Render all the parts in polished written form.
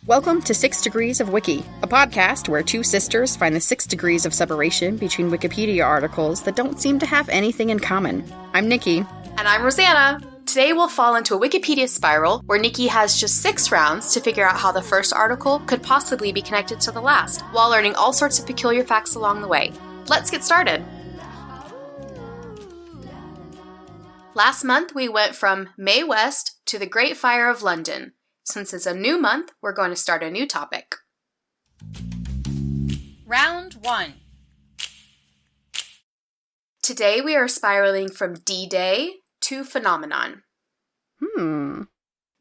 Welcome to 6 Degrees of Wiki, a podcast where two sisters find the 6 degrees of separation between Wikipedia articles that don't seem to have anything in common. I'm Nikki. And I'm Rosanna. Today we'll fall into a Wikipedia spiral where Nikki has just 6 rounds to figure out how the first article could possibly be connected to the last, while learning all sorts of peculiar facts along the way. Let's get started. Last month we went from May West to the Great Fire of London. Since it's a new month, we're going to start a new topic. Round 1. Today we are spiraling from D-Day to phenomenon.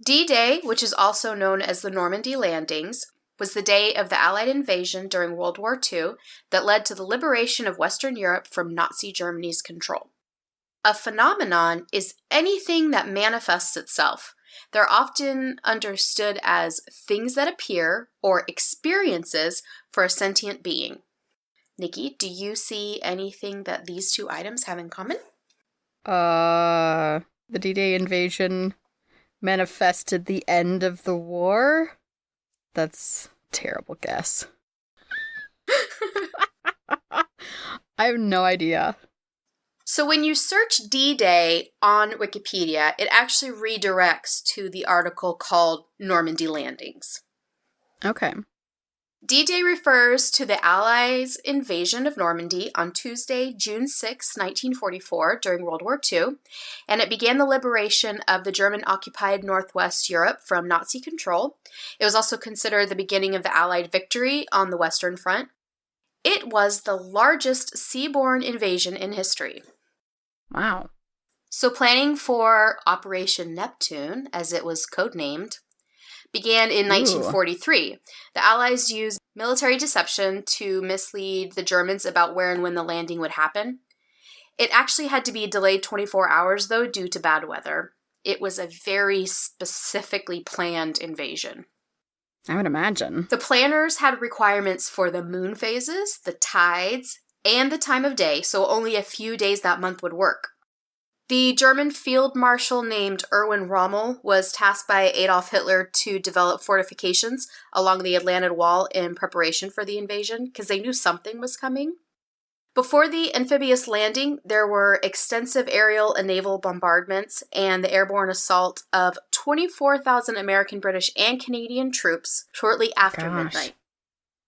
D-Day, which is also known as the Normandy landings, was the day of the Allied invasion during World War II that led to the liberation of Western Europe from Nazi Germany's control. A phenomenon is anything that manifests itself. They're often understood as things that appear or experiences for a sentient being. Nikki, do you see anything that these two items have in common? The D-Day invasion manifested the end of the war? That's a terrible guess. I have no idea. So when you search D-Day on Wikipedia, it actually redirects to the article called Normandy landings. Okay. D-Day refers to the Allies' invasion of Normandy on Tuesday, June 6, 1944, during World War II, and it began the liberation of the German-occupied Northwest Europe from Nazi control. It was also considered the beginning of the Allied victory on the Western Front. It was the largest seaborne invasion in history. Wow. So planning for Operation Neptune, as it was codenamed, began in 1943. The Allies used military deception to mislead the Germans about where and when the landing would happen. It actually had to be delayed 24 hours, though, due to bad weather. It was a very specifically planned invasion. I would imagine. The planners had requirements for the moon phases, the tides, and the time of day, so only a few days that month would work. The German field marshal named Erwin Rommel was tasked by Adolf Hitler to develop fortifications along the Atlantic Wall in preparation for the invasion, because they knew something was coming. Before the amphibious landing, there were extensive aerial and naval bombardments and the airborne assault of 24,000 American, British, and Canadian troops shortly after midnight.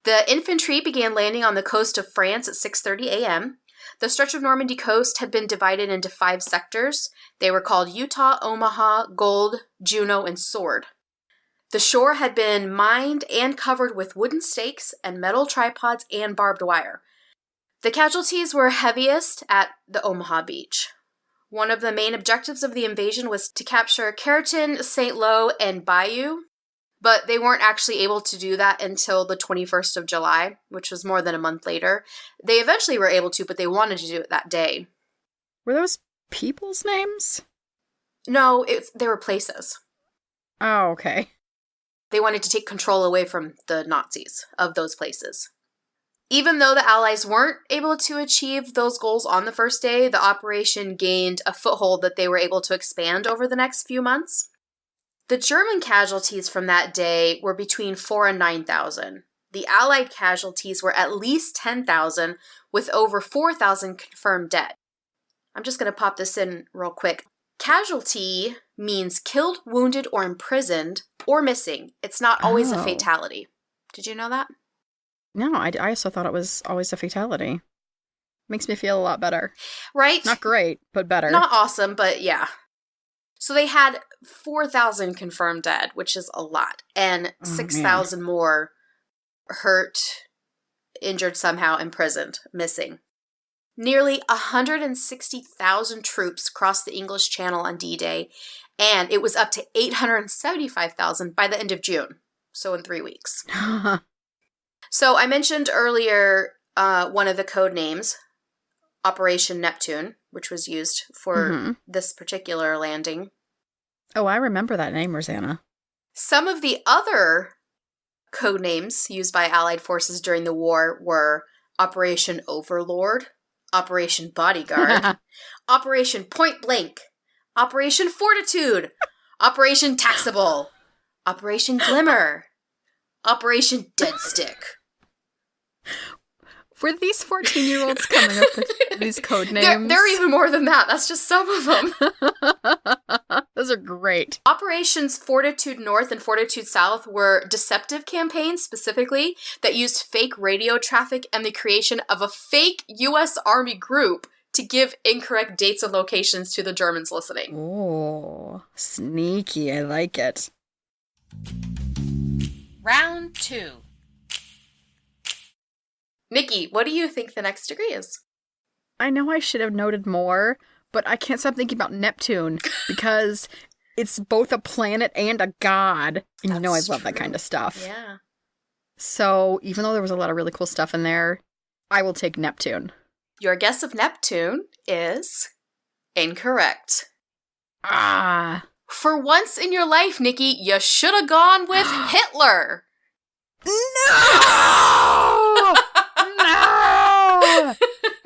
The infantry began landing on the coast of France at 6:30 a.m. The stretch of Normandy coast had been divided into 5 sectors. They were called Utah, Omaha, Gold, Juno, and Sword. The shore had been mined and covered with wooden stakes and metal tripods and barbed wire. The casualties were heaviest at the Omaha beach. One of the main objectives of the invasion was to capture Carrollton, St. Lo, and Bayou, but they weren't actually able to do that until the 21st of July, which was more than a month later. They eventually were able to, but they wanted to do it that day. Were those people's names? No, they were places. Oh, okay. They wanted to take control away from the Nazis of those places. Even though the Allies weren't able to achieve those goals on the first day, the operation gained a foothold that they were able to expand over the next few months. The German casualties from that day were between 4,000 and 9,000. The Allied casualties were at least 10,000, with over 4,000 confirmed dead. I'm just going to pop this in real quick. Casualty means killed, wounded, or imprisoned, or missing. It's not always a fatality. Did you know that? No, I also thought it was always a fatality. Makes me feel a lot better. Right? Not great, but better. Not awesome, but yeah. So they had 4,000 confirmed dead, which is a lot, and 6,000 more hurt, injured somehow, imprisoned, missing. Nearly 160,000 troops crossed the English Channel on D-Day, and it was up to 875,000 by the end of June, so in 3 weeks. So I mentioned earlier one of the code names, Operation Neptune, which was used for this particular landing. Oh, I remember that name, Rosanna. Some of the other code names used by Allied forces during the war were Operation Overlord, Operation Bodyguard, Operation Point Blank, Operation Fortitude, Operation Taxable, Operation Glimmer, Operation Dead Stick. Were these 14-year-olds coming up with these code names? They're even more than that. That's just some of them. Those are great. Operations Fortitude North and Fortitude South were deceptive campaigns, specifically, that used fake radio traffic and the creation of a fake U.S. Army group to give incorrect dates and locations to the Germans listening. Oh, sneaky. I like it. Round 2. Nikki, what do you think the next degree is? I know I should have noted more, but I can't stop thinking about Neptune because it's both a planet and a god. And you know I love that kind of stuff. Yeah. So even though there was a lot of really cool stuff in there, I will take Neptune. Your guess of Neptune is incorrect. Ah. For once in your life, Nikki, you should have gone with Hitler. No! No!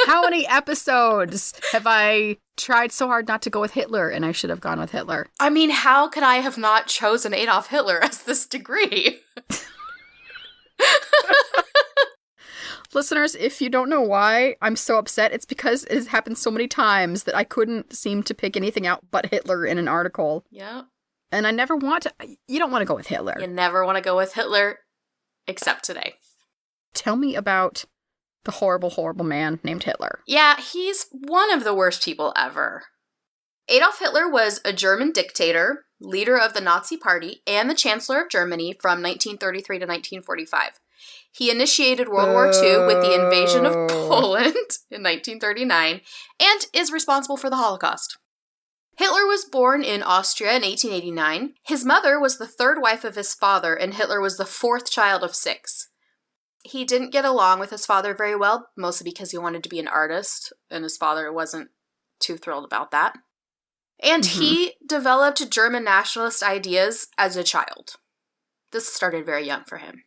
How many episodes have I tried so hard not to go with Hitler and I should have gone with Hitler? I mean, how could I have not chosen Adolf Hitler as this degree? Listeners, if you don't know why I'm so upset, it's because it has happened so many times that I couldn't seem to pick anything out but Hitler in an article. Yeah. And I never want to... You don't want to go with Hitler. You never want to go with Hitler, except today. Tell me about the horrible, horrible man named Hitler. Yeah, he's one of the worst people ever. Adolf Hitler was a German dictator, leader of the Nazi Party, and the Chancellor of Germany from 1933 to 1945. He initiated World War II with the invasion of Poland in 1939 and is responsible for the Holocaust. Hitler was born in Austria in 1889. His mother was the third wife of his father, and Hitler was the fourth child of 6. He didn't get along with his father very well, mostly because he wanted to be an artist, and his father wasn't too thrilled about that. And he developed German nationalist ideas as a child. This started very young for him.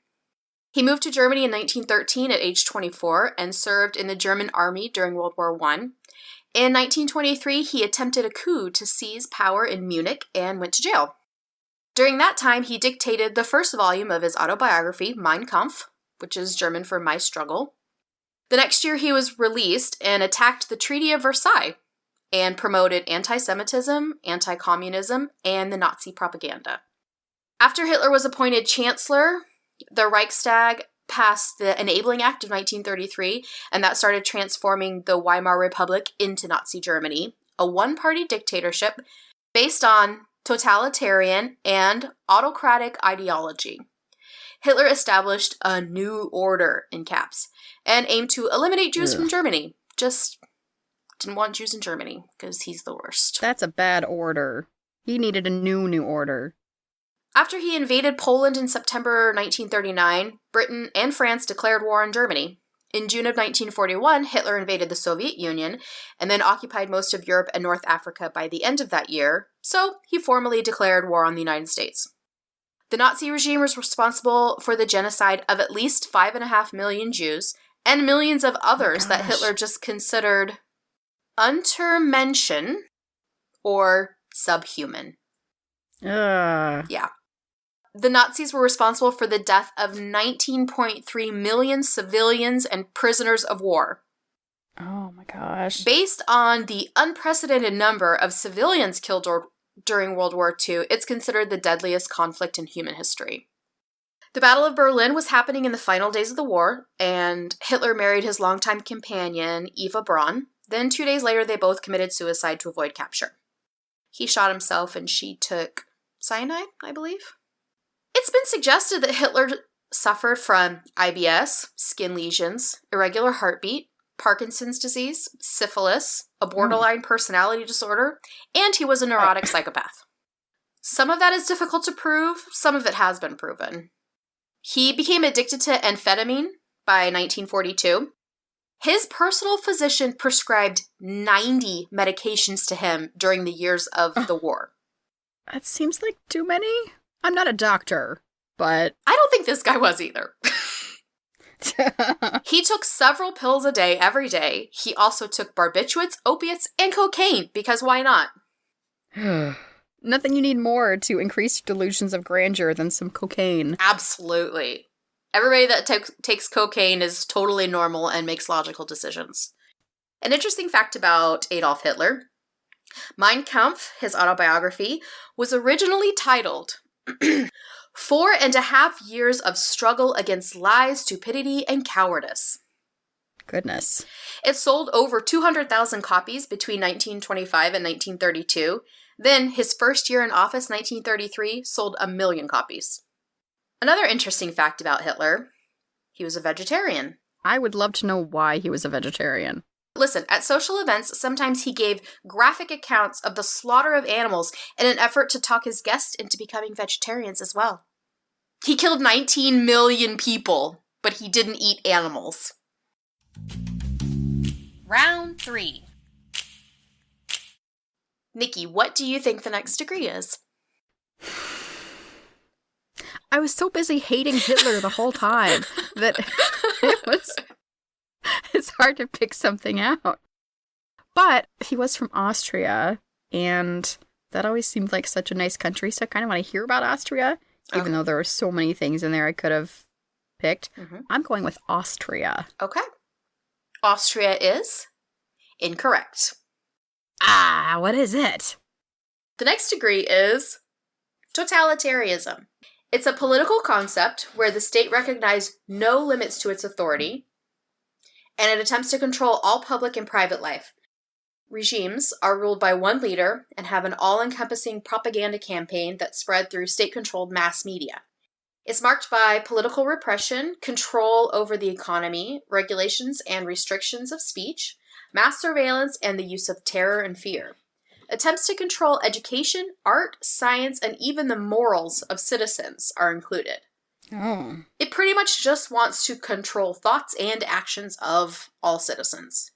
He moved to Germany in 1913 at age 24 and served in the German army during World War I. In 1923, he attempted a coup to seize power in Munich and went to jail. During that time, he dictated the first volume of his autobiography, Mein Kampf, which is German for My Struggle. The next year, he was released and attacked the Treaty of Versailles and promoted anti-Semitism, anti-communism, and the Nazi propaganda. After Hitler was appointed chancellor, the Reichstag passed the Enabling Act of 1933, and that started transforming the Weimar Republic into Nazi Germany, a one-party dictatorship based on totalitarian and autocratic ideology. Hitler established a new order, in caps, and aimed to eliminate Jews from Germany. Just didn't want Jews in Germany, because he's the worst. That's a bad order. He needed a new order. After he invaded Poland in September 1939, Britain and France declared war on Germany. In June of 1941, Hitler invaded the Soviet Union and then occupied most of Europe and North Africa by the end of that year, so he formally declared war on the United States. The Nazi regime was responsible for the genocide of at least 5.5 million Jews and millions of others that Hitler just considered Untermenschen or subhuman. Yeah. The Nazis were responsible for the death of 19.3 million civilians and prisoners of war. Oh my gosh. Based on the unprecedented number of civilians killed during World War II, it's considered the deadliest conflict in human history. The Battle of Berlin was happening in the final days of the war, and Hitler married his longtime companion, Eva Braun. Then 2 days later, they both committed suicide to avoid capture. He shot himself and she took cyanide, I believe. It's been suggested that Hitler suffered from IBS, skin lesions, irregular heartbeat, Parkinson's disease, syphilis, a borderline personality disorder, and he was a neurotic psychopath. Some of that is difficult to prove, some of it has been proven. He became addicted to amphetamine by 1942. His personal physician prescribed 90 medications to him during the years of the war. That seems like too many. I'm not a doctor, but... I don't think this guy was either. He took several pills a day every day. He also took barbiturates, opiates, and cocaine, because why not? Nothing you need more to increase delusions of grandeur than some cocaine. Absolutely. Everybody that takes cocaine is totally normal and makes logical decisions. An interesting fact about Adolf Hitler. Mein Kampf, his autobiography, was originally titled 4.5 years of struggle against lies, stupidity, and cowardice. Goodness. It sold over 200,000 copies between 1925 and 1932. Then, his first year in office, 1933, sold 1 million copies. Another interesting fact about Hitler, he was a vegetarian. I would love to know why he was a vegetarian. Listen, at social events, sometimes he gave graphic accounts of the slaughter of animals in an effort to talk his guests into becoming vegetarians as well. He killed 19 million people, but he didn't eat animals. Round 3. Nikki, what do you think the next degree is? I was so busy hating Hitler the whole time that it's hard to pick something out. But he was from Austria, and that always seemed like such a nice country, so I kind of want to hear about Austria, even though there are so many things in there I could have picked. Mm-hmm. I'm going with Austria. Okay. Austria is incorrect. What is it? The next degree is totalitarianism. It's a political concept where the state recognizes no limits to its authority, and it attempts to control all public and private life. Regimes are ruled by one leader and have an all-encompassing propaganda campaign that's spread through state-controlled mass media. It's marked by political repression, control over the economy, regulations and restrictions of speech, mass surveillance, and the use of terror and fear. Attempts to control education, art, science, and even the morals of citizens are included. Oh. It pretty much just wants to control thoughts and actions of all citizens.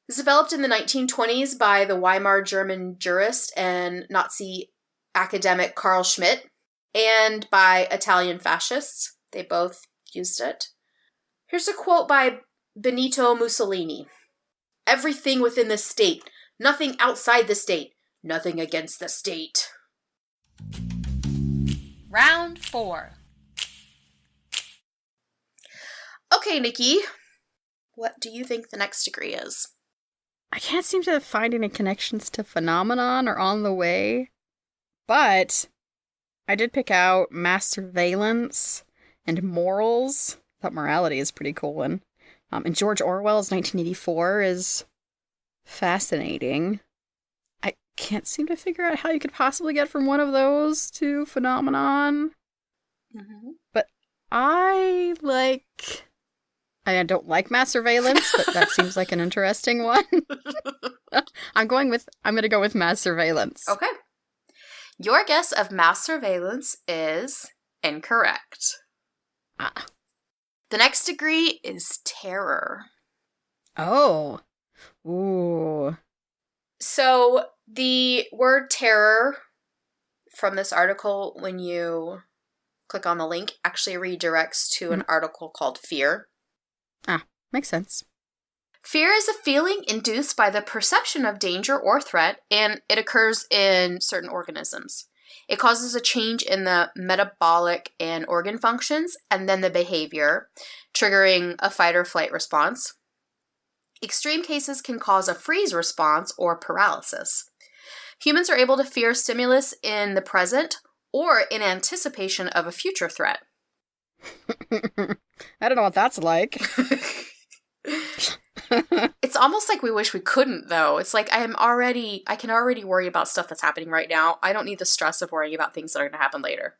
It was developed in the 1920s by the Weimar German jurist and Nazi academic Carl Schmitt, and by Italian fascists. They both used it. Here's a quote by Benito Mussolini. "Everything within the state, nothing outside the state, nothing against the state." Round 4. Okay, Nikki. What do you think the next degree is? I can't seem to find any connections to phenomenon or on the way, but I did pick out mass surveillance and morals. I thought morality is a pretty cool one. And George Orwell's 1984 is fascinating. I can't seem to figure out how you could possibly get from one of those to phenomenon. Mm-hmm. But I don't like mass surveillance, but that seems like an interesting one. I'm going to go with mass surveillance. Okay. Your guess of mass surveillance is incorrect. The next degree is terror. Oh. Ooh. So the word terror from this article, when you click on the link, actually redirects to an article called Fear. Makes sense. Fear is a feeling induced by the perception of danger or threat, and it occurs in certain organisms. It causes a change in the metabolic and organ functions, and then the behavior, triggering a fight or flight response. Extreme cases can cause a freeze response or paralysis. Humans are able to fear stimulus in the present or in anticipation of a future threat. I don't know what that's like. It's almost like we wish we couldn't, though. It's like I can already worry about stuff that's happening right now. I don't need the stress of worrying about things that are going to happen later.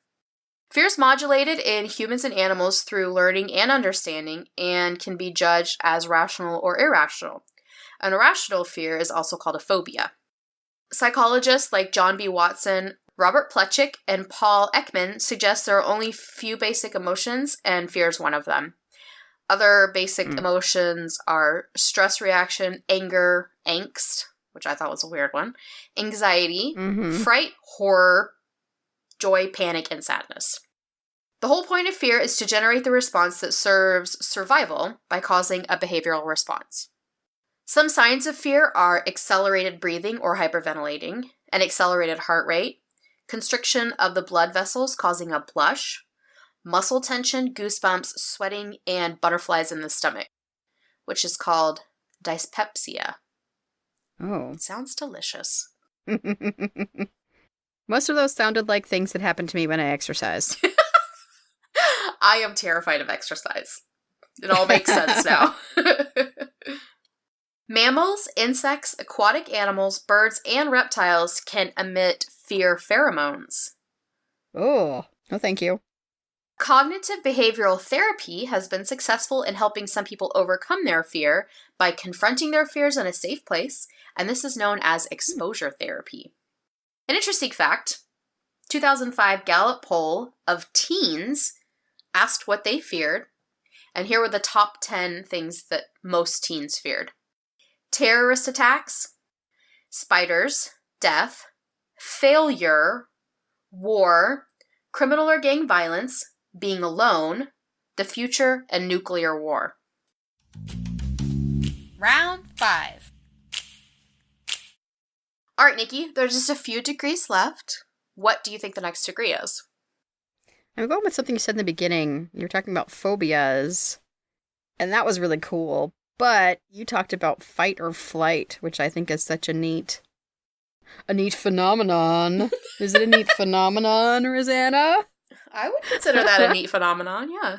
Fear is modulated in humans and animals through learning and understanding and can be judged as rational or irrational. An irrational fear is also called a phobia. Psychologists like John B. Watson, Robert Plutchik, and Paul Ekman suggest there are only few basic emotions, and fear is one of them. Other basic emotions are stress reaction, anger, angst, which I thought was a weird one, anxiety, fright, horror, joy, panic, and sadness. The whole point of fear is to generate the response that serves survival by causing a behavioral response. Some signs of fear are accelerated breathing or hyperventilating, an accelerated heart rate, constriction of the blood vessels causing a blush, muscle tension, goosebumps, sweating, and butterflies in the stomach, which is called dyspepsia. Oh. Sounds delicious. Most of those sounded like things that happened to me when I exercise. I am terrified of exercise. It all makes sense now. Mammals, insects, aquatic animals, birds, and reptiles can emit fear pheromones. Oh, no thank you. Cognitive behavioral therapy has been successful in helping some people overcome their fear by confronting their fears in a safe place, and this is known as exposure therapy. An interesting fact, 2005 Gallup poll of teens asked what they feared, and here were the top 10 things that most teens feared. Terrorist attacks, spiders, death, failure, war, criminal or gang violence, being alone, the future, and nuclear war. Round 5. All right, Nikki, there's just a few degrees left. What do you think the next degree is? I'm going with something you said in the beginning. You were talking about phobias, and that was really cool. But you talked about fight or flight, which I think is such a neat phenomenon. Is it a neat phenomenon, Rosanna? I would consider that a neat phenomenon, yeah.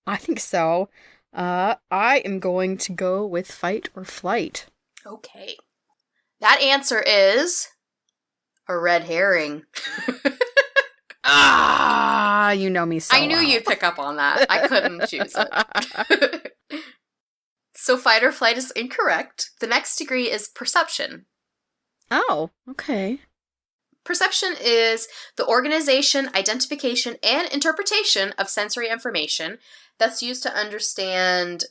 I think so. I am going to go with fight or flight. Okay. That answer is a red herring. You know me so I knew well. you'd pick up on that. I couldn't choose it. So fight or flight is incorrect. The next degree is perception. Oh, okay. Perception is the organization, identification, and interpretation of sensory information that's used to understand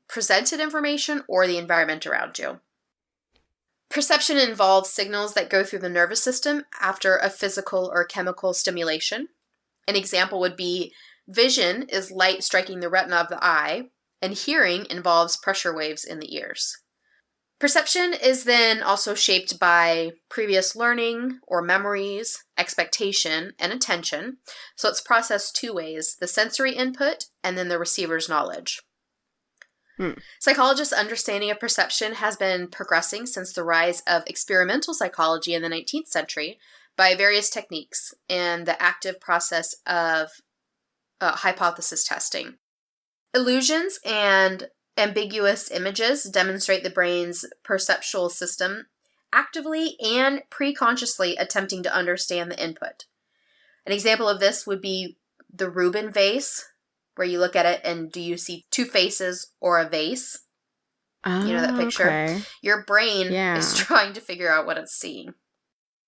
presented information or the environment around you. Perception involves signals that go through the nervous system after a physical or chemical stimulation. An example would be vision is light striking the retina of the eye, and hearing involves pressure waves in the ears. Perception is then also shaped by previous learning or memories, expectation, and attention. So it's processed two ways, the sensory input and then the receiver's knowledge. Psychologists' understanding of perception has been progressing since the rise of experimental psychology in the 19th century by various techniques and the active process of hypothesis testing. Illusions and ambiguous images demonstrate the brain's perceptual system actively and pre-consciously attempting to understand the input. An example of this would be the Rubin vase, where you look at it and do you see two faces or a vase? You know that picture? Okay. Your brain is trying to figure out what it's seeing.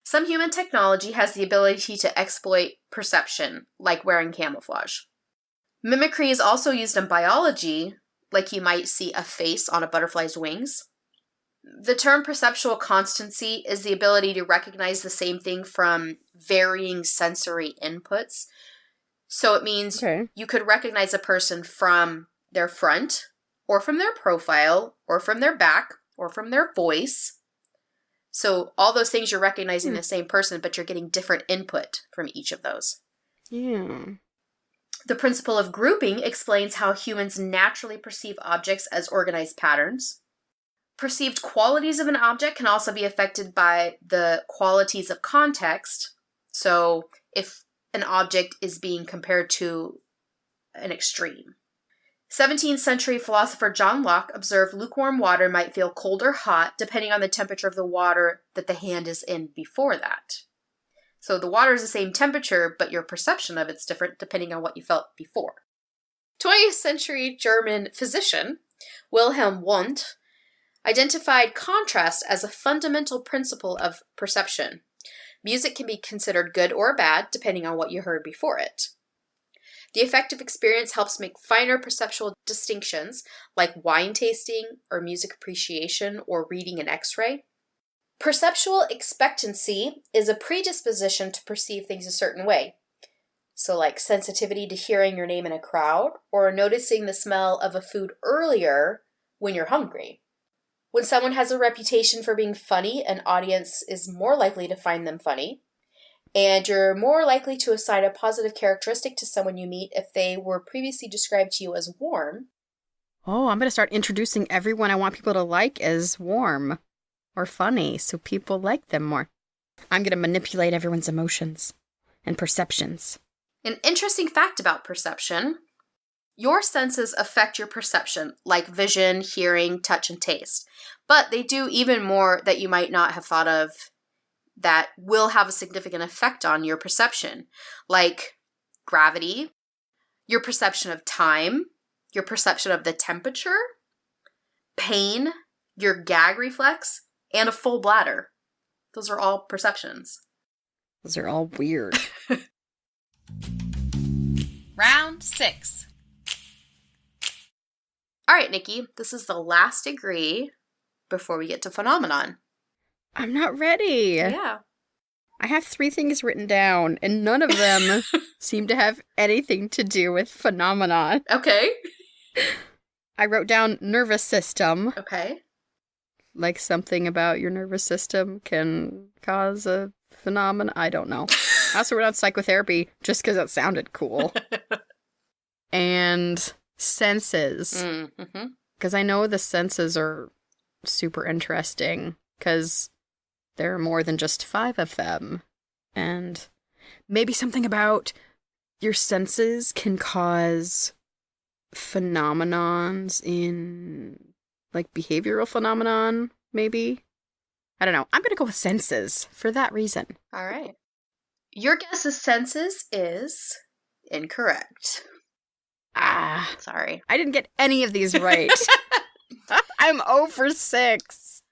Some human technology has the ability to exploit perception, like wearing camouflage. Mimicry is also used in biology, like you might see a face on a butterfly's wings. The term perceptual constancy is the ability to recognize the same thing from varying sensory inputs. So it means you could recognize a person from their front, or from their profile, or from their back, or from their voice. So all those things you're recognizing the same person, but you're getting different input from each of those. Yeah. The principle of grouping explains how humans naturally perceive objects as organized patterns. Perceived qualities of an object can also be affected by the qualities of context. So if an object is being compared to an extreme. 17th century philosopher John Locke observed lukewarm water might feel cold or hot depending on the temperature of the water that the hand is in before that. So the water is the same temperature, but your perception of it's different depending on what you felt before. 20th century German physician Wilhelm Wundt identified contrast as a fundamental principle of perception. Music can be considered good or bad depending on what you heard before it. The affective experience helps make finer perceptual distinctions like wine tasting or music appreciation or reading an X-ray. Perceptual expectancy is a predisposition to perceive things a certain way. So like sensitivity to hearing your name in a crowd or noticing the smell of a food earlier when you're hungry. When someone has a reputation for being funny, an audience is more likely to find them funny. And you're more likely to assign a positive characteristic to someone you meet if they were previously described to you as warm. Oh, I'm going to start introducing everyone I want people to like as warm or funny so people like them more. I'm going to manipulate everyone's emotions and perceptions. An interesting fact about perception: your senses affect your perception, like vision, hearing, touch, and taste. But they do even more that you might not have thought of that will have a significant effect on your perception, like gravity, your perception of time, your perception of the temperature, pain, your gag reflex, and a full bladder. Those are all perceptions. Those are all weird. Round 6. All right, Nikki, this is the last degree before we get to phenomenon. I'm not ready. Yeah. I have 3 things written down, and none of them seem to have anything to do with phenomenon. Okay. I wrote down nervous system. Okay. Like something about your nervous system can cause a phenomenon. I don't know. I also wrote down psychotherapy just because it sounded cool. And senses. Mm-hmm. Because I know the senses are super interesting because there are more than just 5 of them. And maybe something about your senses can cause phenomenons in, like, behavioral phenomenon, maybe? I don't know. I'm going to go with senses for that reason. All right. Your guess of senses is incorrect. Sorry. I didn't get any of these right. I'm 0 for 6.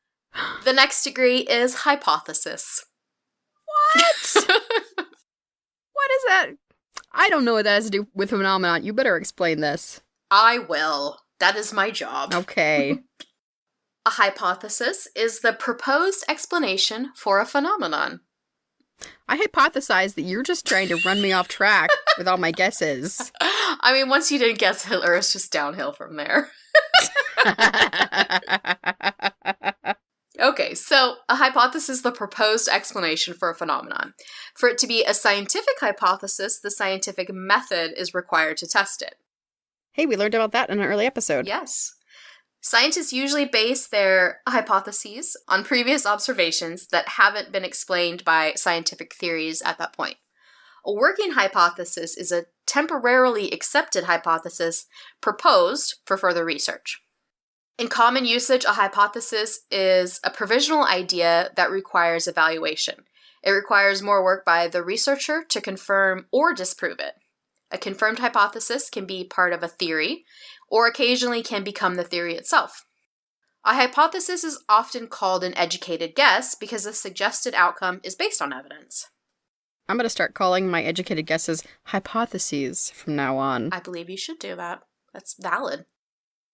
The next degree is hypothesis. What? What is that? I don't know what that has to do with phenomenon. You better explain this. I will. That is my job. Okay. A hypothesis is the proposed explanation for a phenomenon. I hypothesize that you're just trying to run me off track with all my guesses. I mean, once you didn't guess Hitler, it's just downhill from there. Okay, so a hypothesis is the proposed explanation for a phenomenon. For it to be a scientific hypothesis, the scientific method is required to test it. Hey, we learned about that in an early episode. Yes. Scientists usually base their hypotheses on previous observations that haven't been explained by scientific theories at that point. A working hypothesis is a temporarily accepted hypothesis proposed for further research. In common usage, a hypothesis is a provisional idea that requires evaluation. It requires more work by the researcher to confirm or disprove it. A confirmed hypothesis can be part of a theory, or occasionally can become the theory itself. A hypothesis is often called an educated guess because the suggested outcome is based on evidence. I'm going to start calling my educated guesses hypotheses from now on. I believe you should do that. That's valid.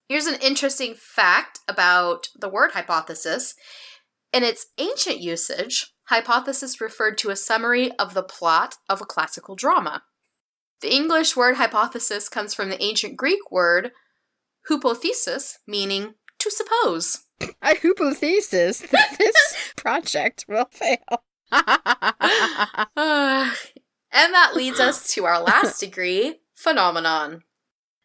Here's an interesting fact about the word hypothesis. In its ancient usage, hypothesis referred to a summary of the plot of a classical drama. The English word hypothesis comes from the ancient Greek word hypothesis, meaning to suppose. A hypothesis that this project will fail. And that leads us to our last degree, phenomenon.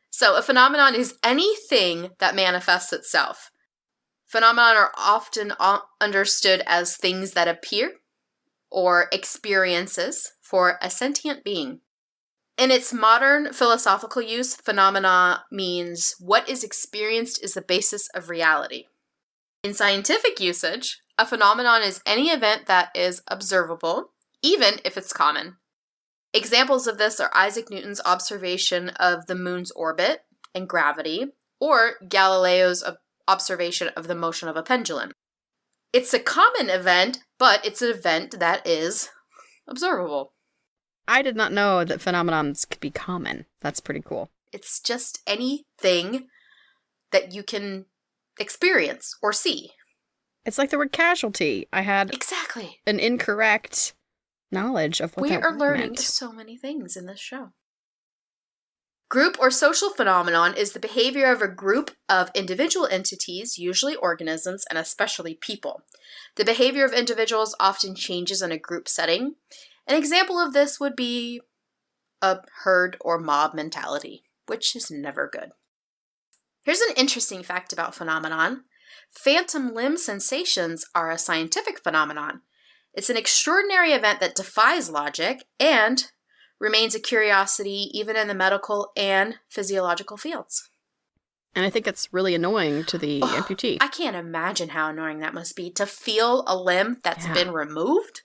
So a phenomenon is anything that manifests itself. Phenomena are often understood as things that appear or experiences for a sentient being. In its modern philosophical use, phenomena means what is experienced is the basis of reality. In scientific usage, a phenomenon is any event that is observable, even if it's common. Examples of this are Isaac Newton's observation of the moon's orbit and gravity, or Galileo's observation of the motion of a pendulum. It's a common event, but it's an event that is observable. I did not know that phenomenons could be common. That's pretty cool. It's just anything that you can experience or see. It's like the word casualty. I had Exactly. an incorrect knowledge of what We that are word learning meant. so many things in this show. Group or social phenomenon is the behavior of a group of individual entities, usually organisms, and especially people. The behavior of individuals often changes in a group setting, An example of this would be a herd or mob mentality, which is never good. Here's an interesting fact about phenomenon. Phantom limb sensations are a scientific phenomenon. It's an extraordinary event that defies logic and remains a curiosity even in the medical and physiological fields. And I think it's really annoying to the amputee. I can't imagine how annoying that must be to feel a limb that's been removed.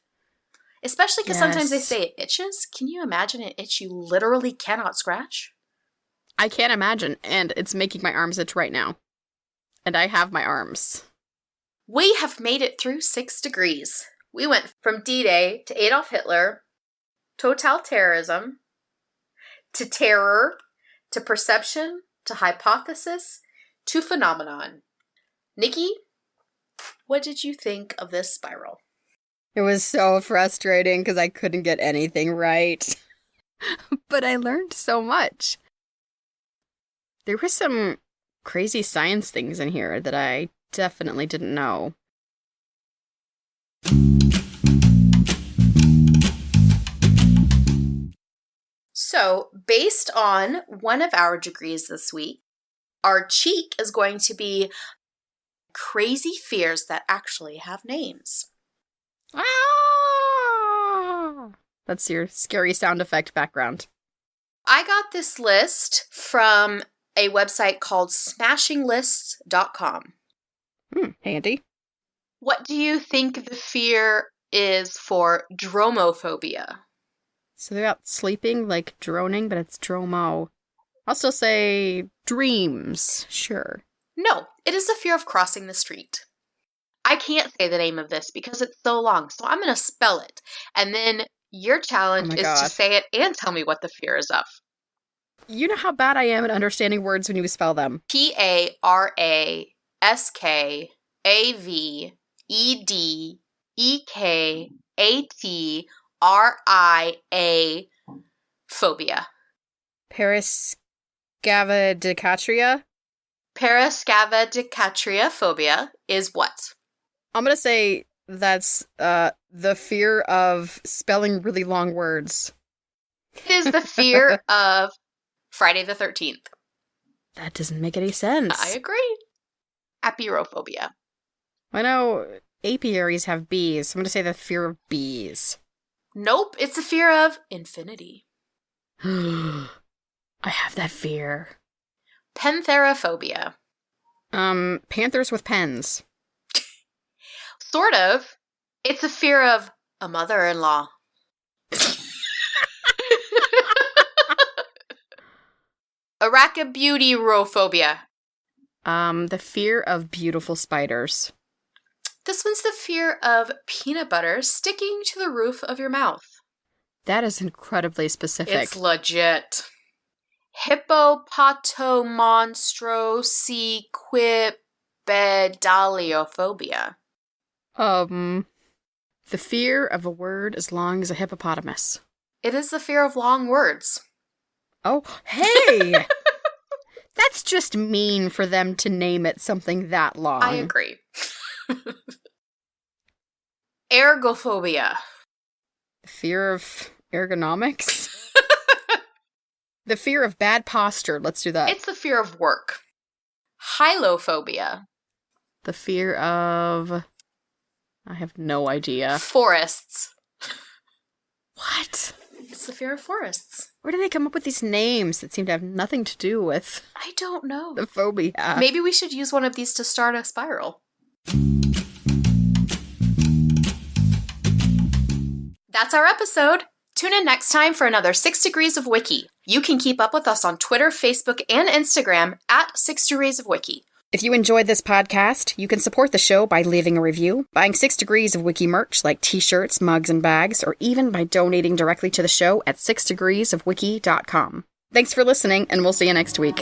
Especially because sometimes they say it itches. Can you imagine an itch you literally cannot scratch? I can't imagine, and it's making my arms itch right now. And I have my arms. We have made it through 6 degrees. We went from D-Day to Adolf Hitler, totalitarianism, to terror, to perception, to hypothesis, to phenomenon. Nikki, what did you think of this spiral? It was so frustrating because I couldn't get anything right. But I learned so much. There were some crazy science things in here that I definitely didn't know. So, based on one of our degrees this week, our cheek is going to be crazy fears that actually have names. Ah! That's your scary sound effect background. I got this list from a website called smashinglists.com. Handy. What do you think the fear is for dromophobia? So they're out sleeping, like droning, but it's dromo. I'll still say dreams. Sure. No, it is the fear of crossing the street. I can't say the name of this because it's so long, so I'm going to spell it. And then your challenge is to say it and tell me what the fear is of. You know how bad I am at understanding words when you spell them. Paraskavaedekatria phobia. Paraskavaedekatria? Paraskavaedekatria phobia is what? I'm going to say that's the fear of spelling really long words. It is the fear of Friday the 13th. That doesn't make any sense. I agree. Apirophobia. I know apiaries have bees, so I'm going to say the fear of bees. Nope, it's the fear of infinity. I have that fear. Pentherophobia. Panthers with pens. Sort of. It's a fear of a mother-in-law. Arachibutyrophobia. The fear of beautiful spiders. This one's the fear of peanut butter sticking to the roof of your mouth. That is incredibly specific. It's legit. Hippopotomonstrosequipedaliophobia. The fear of a word as long as a hippopotamus. It is the fear of long words. Oh, hey! That's just mean for them to name it something that long. I agree. Ergophobia. The fear of ergonomics? The fear of bad posture. Let's do that. It's the fear of work. Hylophobia. The fear of... I have no idea. Forests. What? It's the fear of forests. Where do they come up with these names that seem to have nothing to do with... I don't know. The phobia. Maybe we should use one of these to start a spiral. That's our episode. Tune in next time for another 6 Degrees of Wiki. You can keep up with us on Twitter, Facebook, and Instagram at 6 Degrees of Wiki. If you enjoyed this podcast, you can support the show by leaving a review, buying 6 Degrees of Wiki merch like t-shirts, mugs, and bags, or even by donating directly to the show at 6degreesofwiki.com. Thanks for listening, and we'll see you next week.